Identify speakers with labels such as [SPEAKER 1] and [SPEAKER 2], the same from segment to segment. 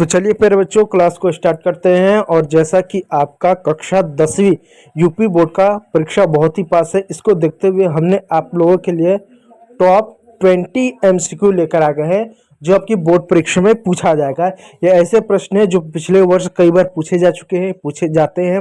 [SPEAKER 1] तो चलिए फिर बच्चों क्लास को स्टार्ट करते हैं। और जैसा कि आपका कक्षा 10वीं यूपी बोर्ड का परीक्षा बहुत ही पास है, इसको देखते हुए हमने आप लोगों के लिए टॉप 20 एमसीक्यू लेकर आ गए हैं जो आपकी बोर्ड परीक्षा में पूछा जाएगा। ये ऐसे प्रश्न हैं जो पिछले वर्ष कई बार पूछे जा चुके हैं, पूछे जाते हैं,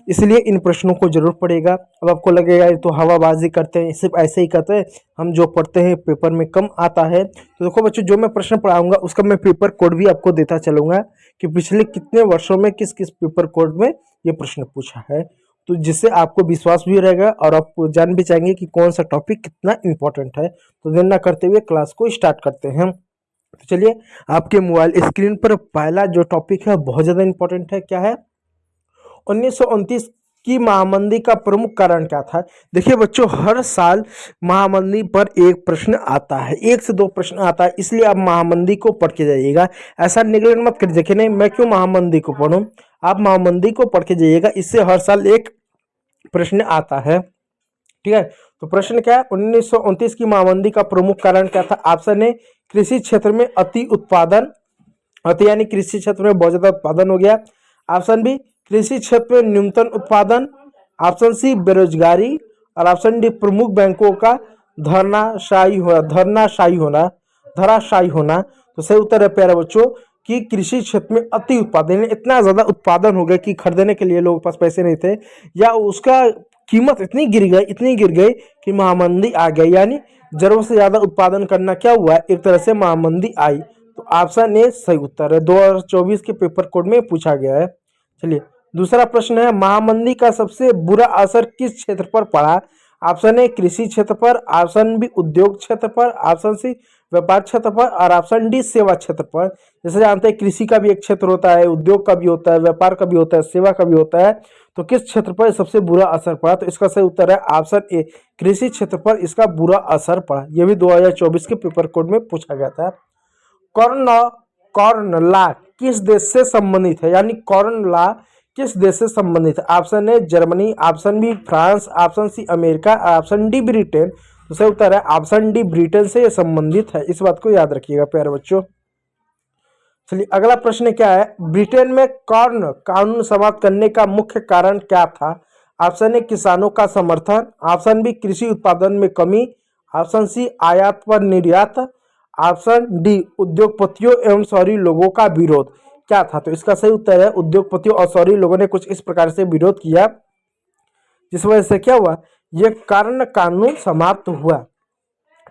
[SPEAKER 1] इसलिए इन प्रश्नों को जरूर पढ़ेगा। अब आपको लगेगा ये तो हवाबाजी करते हैं, सिर्फ ऐसे ही करते हैं, हम जो पढ़ते हैं पेपर में कम आता है। तो देखो बच्चों, जो मैं प्रश्न पढ़ाऊंगा उसका मैं पेपर कोड भी आपको देता चलूंगा कि पिछले कितने वर्षों में किस किस पेपर कोड में ये प्रश्न पूछा है, तो जिससे आपको विश्वास भी रहेगा और आप जान भी जाएंगे कि कौन सा टॉपिक कितना इंपॉर्टेंट है। तो देर ना करते हुए क्लास को स्टार्ट करते हैं। तो चलिए, आपके मोबाइल स्क्रीन पर पहला जो टॉपिक है बहुत ज़्यादा इंपॉर्टेंट है। क्या है? 1929 की महामंदी का प्रमुख कारण क्या था? देखिए बच्चों, हर साल महामंदी पर एक प्रश्न आता है, एक से दो प्रश्न आता है, इसलिए आप महामंदी को पढ़ के जाइएगा। ऐसा निगलेक्ट मत करिए। देखिए नहीं, मैं क्यों महामंदी को पढ़ूं, आप महामंदी को पढ़ के जाइएगा, इससे हर साल एक प्रश्न आता है। ठीक है, तो प्रश्न क्या है? 1929 की महामंदी का प्रमुख कारण क्या था? ऑप्शन ए, कृषि क्षेत्र में अति उत्पादन, अति यानी कृषि क्षेत्र में बहुत ज्यादा उत्पादन हो गया। ऑप्शन बी, कृषि क्षेत्र में न्यूनतम उत्पादन। ऑप्शन सी, बेरोजगारी। और ऑप्शन डी, प्रमुख बैंकों का धराशायी होना। तो सही उत्तर है प्यारे बच्चों कि कृषि क्षेत्र में अति उत्पादन, इतना ज्यादा उत्पादन हो गया कि खरीदने के लिए लोगों के पास पैसे नहीं थे, या उसका कीमत इतनी गिर गई कि महामंदी आ गई। यानी जरूरत से ज्यादा उत्पादन करना क्या हुआ, एक तरह से महामंदी आई। तो ऑप्शन ए सही उत्तर है, 2024 के पेपर कोड में पूछा गया है। चलिए, दूसरा प्रश्न है, महामंदी का सबसे बुरा असर किस क्षेत्र पर पड़ा? ऑप्शन ए, कृषि क्षेत्र पर। ऑप्शन बी, उद्योग क्षेत्र पर। ऑप्शन सी, व्यापार क्षेत्र पर। और ऑप्शन डी, सेवा क्षेत्र पर। जैसे जानते हैं कृषि का भी एक क्षेत्र होता है, उद्योग का भी होता है, व्यापार का भी होता है, सेवा का भी होता है। तो किस क्षेत्र पर सबसे बुरा असर पड़ा? तो इसका सही उत्तर है ऑप्शन ए, कृषि क्षेत्र पर इसका बुरा असर पड़ा। यह भी 2024 के पेपर कोड में पूछा गया था। कॉर्न लॉ किस देश से संबंधित है? यानी कॉर्न लॉ किस देश से संबंधित है? Option A, Germany. Option B, France. Option C, America. Option D, Britain. तो सही उत्तर है ऑप्शन डी, ब्रिटेन से यह संबंधित है। इस बात को याद रखिएगा प्यारे बच्चों। चलिए, अगला प्रश्न क्या है, ब्रिटेन में कॉर्न कानून समाप्त करने का मुख्य कारण क्या था? ऑप्शन ए, किसानों का समर्थन। ऑप्शन बी, कृषि उत्पादन में कमी। ऑप्शन सी, आयात पर निर्यात। ऑप्शन डी, उद्योगपतियों एवं शहरी लोगों का विरोध। क्या था? तो इसका सही उत्तर है उद्योगपतियों और शहरी लोगों ने कुछ इस प्रकार से विरोध किया, जिस वजह से क्या हुआ, यह कारण कानून समाप्त हुआ।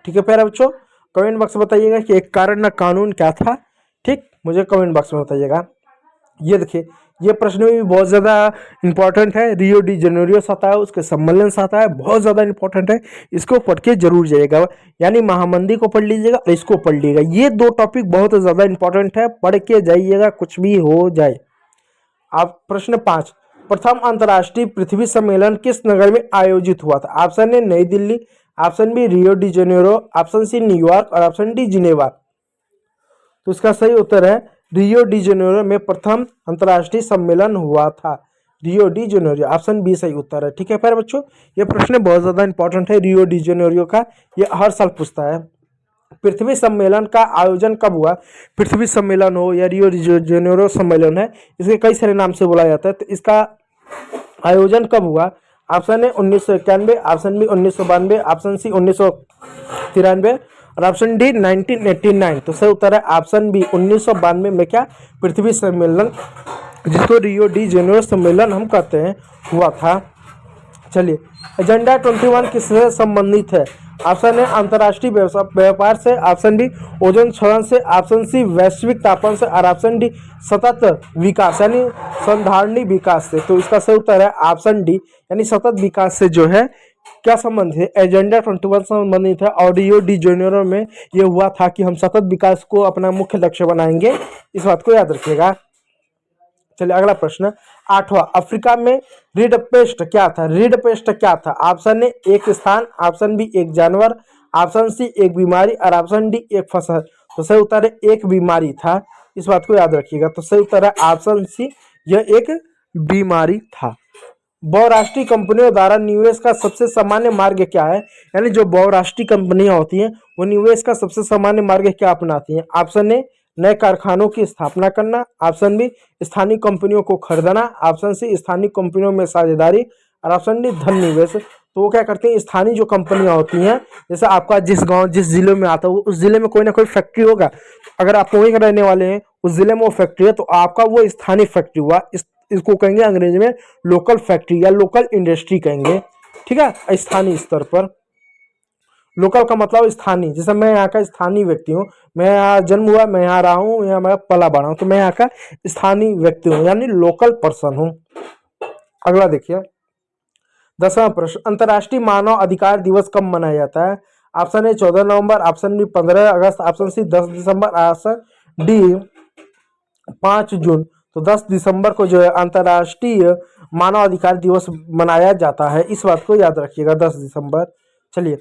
[SPEAKER 1] ठीक है प्यारे बच्चों, कमेंट बॉक्स में बताइएगा कि एक कारण कानून क्या था। ठीक, मुझे कमेंट बॉक्स में बताइएगा। ये देखिए, ये प्रश्न भी बहुत ज़्यादा इंपॉर्टेंट है। रियो डी जेनेरियो से आता है, उसके सम्मेलन से आता है, बहुत ज़्यादा इंपॉर्टेंट है। इसको पढ़ के जरूर जाइएगा, यानी महामंदी को पढ़ लीजिएगा और इसको पढ़ लीजिएगा। ये दो टॉपिक बहुत ज़्यादा इंपॉर्टेंट है, पढ़ के जाइएगा कुछ भी हो जाए। आप प्रश्न 5, प्रथम अंतर्राष्ट्रीय पृथ्वी सम्मेलन किस नगर में आयोजित हुआ था? Option A, New Delhi. Option B, Rio de Janeiro. Option C, New York. और ऑप्शन डी, जिनेवा। तो इसका सही उत्तर है रियो डी जेनेरो में प्रथम अंतर्राष्ट्रीय सम्मेलन हुआ था। Rio de Janeiro, option B सही उत्तर है। ठीक है प्यारे बच्चों, ये प्रश्न बहुत ज्यादा इंपॉर्टेंट है रियो डी जेनेरो का, ये हर साल पूछता है। पृथ्वी सम्मेलन का आयोजन कब हुआ? पृथ्वी सम्मेलन हो या रियो डी जेनेरो सम्मेलन है, इसके कई सारे नाम से बुलाया जाता है। तो इसका आयोजन कब हुआ? Option A 1991। Option B 1992। Option C 1993। और ऑप्शन डी 1989। तो सही उत्तर है ऑप्शन बी 1992 में क्या, पृथ्वी सम्मेलन, जिसको रियो डी जेनेरो सम्मेलन हम कहते हैं, हुआ था। चलिए, एजेंडा 21 किससे संबंधित है? ऑप्शन ए, अंतर्राष्ट्रीय व्यापार से। ऑप्शन बी, ओजोन क्षरण से। ऑप्शन सी, वैश्विक तापमान से। और ऑप्शन डी, सतत विकास यानी संधारणीय विकास से। तो इसका सही उत्तर है ऑप्शन डी, यानी सतत विकास से जो है क्या संबंधित है, एजेंडा 21 संबंधित है। और रियो डी जेनेरो में ये हुआ था कि हम सतत विकास को अपना मुख्य लक्ष्य बनाएंगे, इस बात को याद रखिएगा। चलिए, अगला प्रश्न 8वां, अफ्रीका में रीड पेस्ट क्या था? रीड पेस्ट क्या था? ऑप्शन ए, एक स्थान। ऑप्शन बी, एक जानवर। ऑप्शन सी, एक बीमारी। और ऑप्शन डी, एक फसल। तो सही उत्तर है एक बीमारी था, इस बात को याद रखिएगा। तो सही उत्तर है ऑप्शन सी, यह एक बीमारी था। बहुराष्ट्रीय कंपनियों द्वारा निवेश का सबसे सामान्य मार्ग क्या है? यानी जो बहुराष्ट्रीय कंपनियां होती हैं वो निवेश का सबसे सामान्य मार्ग क्या अपनाती हैं? ऑप्शन ए, नए कारखानों की स्थापना करना, ऑप्शन बी स्थानीय कंपनियों को खरीदना, ऑप्शन सी स्थानीय कंपनियों में साझेदारी, और ऑप्शन डी धन निवेश। तो वो क्या करते हैं, स्थानीय जो कंपनियां होती हैं, जैसे आपका जिस गांव जिस जिले में आता है उस जिले में कोई ना कोई फैक्ट्री होगा, अगर आप वहीं के रहने वाले हैं, उस जिले में वो फैक्ट्री है, तो आपका वो स्थानीय फैक्ट्री हुआ। इसको कहेंगे अंग्रेजी में लोकल फैक्ट्री या लोकल इंडस्ट्री कहेंगे, ठीक है। स्थानीय स्तर पर लोकल का मतलब स्थानीय, जैसे मैं यहाँ का स्थानीय व्यक्ति हूँ, मैं यहाँ जन्म हुआ, मैं यहाँ रहा हूँ, यहाँ मैं पला बड़ा हूँ, तो मैं यहाँ का स्थानीय व्यक्ति हूँ, यानी लोकल पर्सन हूँ। अगला देखिए 10वां प्रश्न, अंतर्राष्ट्रीय मानव अधिकार दिवस कब मनाया जाता है? ऑप्शन ए 14 नवंबर, ऑप्शन बी 15 अगस्त, ऑप्शन सी 10 दिसंबर, ऑप्शन डी 5 जून। तो 10 दिसंबर को जो है अंतर्राष्ट्रीय मानव अधिकार दिवस मनाया जाता है, इस बात को याद रखिएगा, 10 दिसंबर। चलिए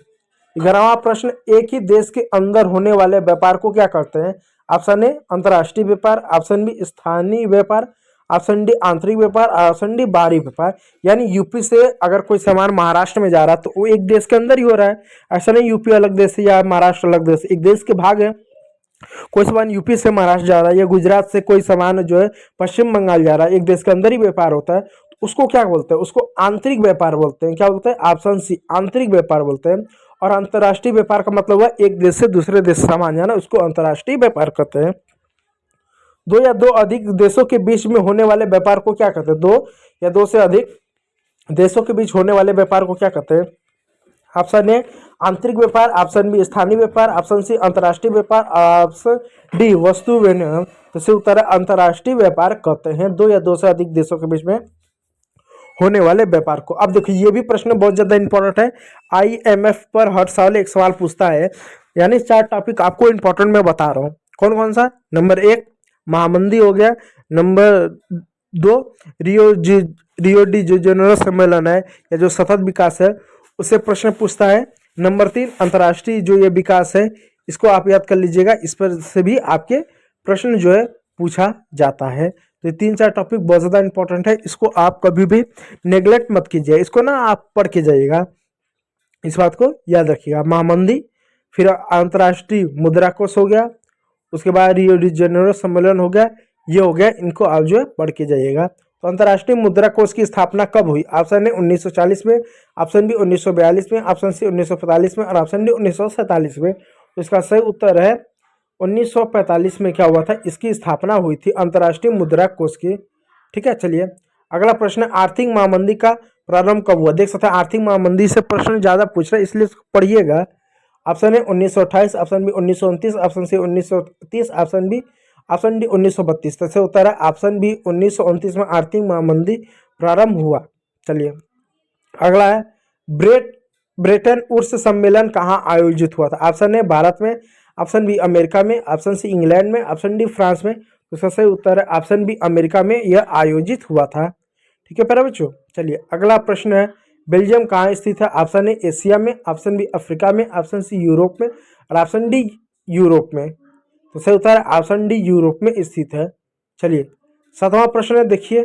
[SPEAKER 1] 11वां प्रश्न, एक ही देश के अंदर होने वाले व्यापार को क्या कहते हैं? ऑप्शन ए अंतर्राष्ट्रीय व्यापार, ऑप्शन बी स्थानीय व्यापार, ऑप्शन डी आंतरिक व्यापार, ऑप्शन डी बाहरी व्यापार। यानी यूपी से अगर कोई सामान महाराष्ट्र में जा रहा है तो वो एक देश के अंदर ही हो रहा है, ऐसा नहीं यूपी अलग देश है या महाराष्ट्र अलग देश, एक देश के भाग है। कोई सामान यूपी से महाराष्ट्र जा रहा है या गुजरात से कोई सामान जो है पश्चिम बंगाल जा रहा है, एक देश के अंदर ही व्यापार होता है, तो उसको क्या बोलते हैं? उसको आंतरिक व्यापार बोलते हैं। क्या बोलते हैं? ऑप्शन सी आंतरिक व्यापार बोलते हैं। और अंतर्राष्ट्रीय व्यापार का मतलब है एक देश से दूसरे देश सामान जाना, उसको अंतर्राष्ट्रीय व्यापार कहते हैं। दो या दो अधिक देशों के बीच में होने वाले व्यापार को क्या कहते हैं? दो या दो से अधिक देशों के बीच होने वाले व्यापार को क्या कहते हैं? ऑप्शन ए आंतरिक व्यापार, ऑप्शन बी स्थानीय व्यापार, ऑप्शन सी अंतर्राष्ट्रीय व्यापार, ऑप्शन डी वस्तु विनिमय। तो इससे उत्तर है अंतर्राष्ट्रीय व्यापार कहते हैं दो या दो से अधिक देशों के बीच में होने वाले व्यापार को। अब देखिए ये भी प्रश्न बहुत ज्यादा इंपॉर्टेंट है, IMF पर हर साल एक सवाल पूछता है, यानी 4 टॉपिक आपको इंपॉर्टेंट मैं बता रहा हूँ। कौन कौन सा? नंबर 1 महामंदी हो गया, नंबर 2 रियो डी जेनेरो सम्मेलन है या जो सतत विकास है उससे प्रश्न पूछता है, नंबर 3 अंतर्राष्ट्रीय जो ये विकास है इसको आप याद कर लीजिएगा, इस पर से भी आपके प्रश्न जो है पूछा जाता है। तो ये 3-4 टॉपिक बहुत ज़्यादा इंपॉर्टेंट है, इसको आप कभी भी नेग्लेक्ट मत कीजिए, इसको ना आप पढ़ के जाइएगा, इस बात को याद रखिएगा। महामंदी, फिर अंतर्राष्ट्रीय मुद्रा कोष हो गया, उसके बाद रियो डी जेनेरो सम्मेलन हो गया, ये हो गया, इनको आप जो है पढ़ के जाइएगा। तो अंतर्राष्ट्रीय मुद्रा कोष की स्थापना कब हुई? ऑप्शन ए 1940 में, ऑप्शन बी 1942 में, ऑप्शन सी 1945 में और ऑप्शन डी 1947 में। तो इसका सही उत्तर है 1945 में क्या हुआ था? इसकी स्थापना हुई थी अंतर्राष्ट्रीय मुद्रा कोष की, ठीक है। चलिए अगला प्रश्न, आर्थिक महामंदी का प्रारंभ कब हुआ? देख सकते हैं आर्थिक महामंदी से प्रश्न ज्यादा पूछ रहे हैं, इसलिए पढ़िएगा। Option A 1928, option B 1929, option C 1930, option D 1932। तो उत्तर है ऑप्शन बी 1929 में आर्थिक महामंदी प्रारंभ हुआ। चलिए अगला है, ब्रेटन वुड्स सम्मेलन कहाँ आयोजित हुआ था? ऑप्शन ए भारत में, ऑप्शन बी अमेरिका में, ऑप्शन सी इंग्लैंड में, ऑप्शन डी फ्रांस में। तो इसका सही उत्तर है ऑप्शन बी अमेरिका में यह आयोजित हुआ था, ठीक है प्यारे बच्चों। चलिए अगला प्रश्न है, बेल्जियम कहाँ स्थित है? ऑप्शन ए एशिया में, ऑप्शन बी अफ्रीका में, ऑप्शन सी यूरोप में और ऑप्शन डी यूरोप में। तो सही उत्तर है ऑप्शन डी यूरोप में स्थित है। चलिए 7वां प्रश्न है, देखिए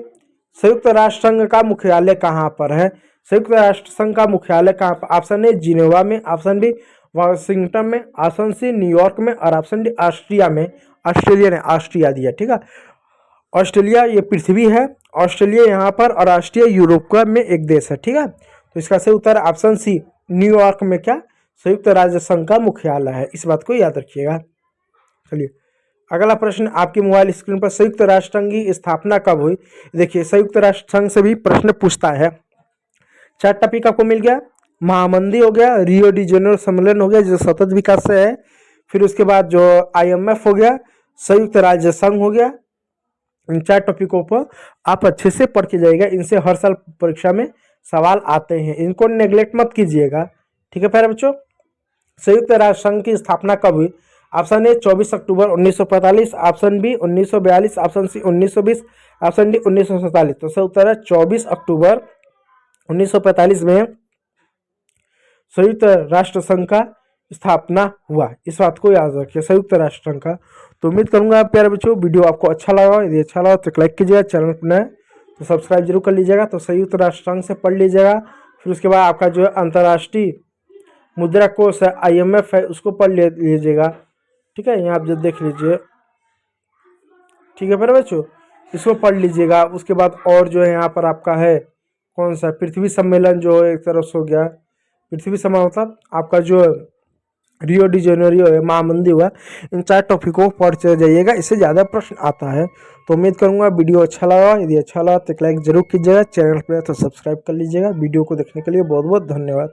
[SPEAKER 1] संयुक्त राष्ट्र संघ का मुख्यालय कहाँ पर है? संयुक्त राष्ट्र संघ का मुख्यालय कहाँ पर? ऑप्शन ए जिनेवा में, ऑप्शन बी वाशिंगटन में, ऑप्शन सी न्यूयॉर्क में और ऑप्शन डी ऑस्ट्रिया में। ऑस्ट्रेलिया ने ऑस्ट्रिया दिया, ठीक है। ऑस्ट्रेलिया ये पृथ्वी है, ऑस्ट्रेलिया यहाँ पर और ऑस्ट्रिया यूरोप का में एक देश है, ठीक है। तो इसका सही उत्तर ऑप्शन सी न्यूयॉर्क में क्या संयुक्त राज्य संघ का मुख्यालय है, इस बात को याद रखिएगा। चलिए अगला प्रश्न आपके मोबाइल स्क्रीन पर, संयुक्त राष्ट्र संघ की स्थापना कब हुई? देखिए संयुक्त राष्ट्र संघ से भी प्रश्न पूछता है। 4 टॉपिक आपको मिल गया, महामंदी हो गया, रियो डी जेनेरो सम्मेलन हो गया जो सतत विकास से है, फिर उसके बाद जो IMF हो गया, संयुक्त राज्य संघ हो गया। इन 4 टॉपिकों पर आप अच्छे से पढ़ के जाइएगा, इनसे हर साल परीक्षा में सवाल आते हैं, इनको नेग्लेक्ट मत कीजिएगा, ठीक है प्यारे बच्चों। संयुक्त राष्ट्र संघ की स्थापना कब हुई? ऑप्शन ए 24 अक्टूबर 1945, option B 1942, option C 1920, option D 1947। तो सही उत्तर है 24 अक्टूबर 1945 में संयुक्त राष्ट्र संघ का स्थापना हुआ, इस बात को याद रखिए, संयुक्त राष्ट्र संघ का। तो उम्मीद करूंगा प्यारे बच्चों वीडियो आपको अच्छा लगा, यदि अच्छा लगा तो लाइक कीजिएगा, चैनल पर नए तो सब्सक्राइब जरूर कर लीजिएगा। तो संयुक्त राष्ट्र संघ से पढ़ लीजिएगा, फिर उसके बाद आपका जो है अंतर्राष्ट्रीय मुद्रा कोष है IMF है उसको पढ़ लीजिएगा, ठीक है। यहाँ आप जो देख लीजिए ठीक है मेरे बच्चों, इसको पढ़ लीजिएगा। उसके बाद और जो है यहाँ पर आपका है कौन सा, पृथ्वी सम्मेलन जो है एक तरफ से हो गया। पृथ्वी सम्मेलन मतलब आपका जो रियो डी जेनेरियो है, महामंदी हुआ। इन 4 टॉपिकों को पढ़ चले जाइएगा, इससे ज़्यादा प्रश्न आता है। तो उम्मीद करूंगा वीडियो अच्छा लगा। यदि अच्छा लगा तो एक लाइक जरूर कीजिएगा, चैनल पर तो सब्सक्राइब कर लीजिएगा। वीडियो को देखने के लिए बहुत बहुत धन्यवाद।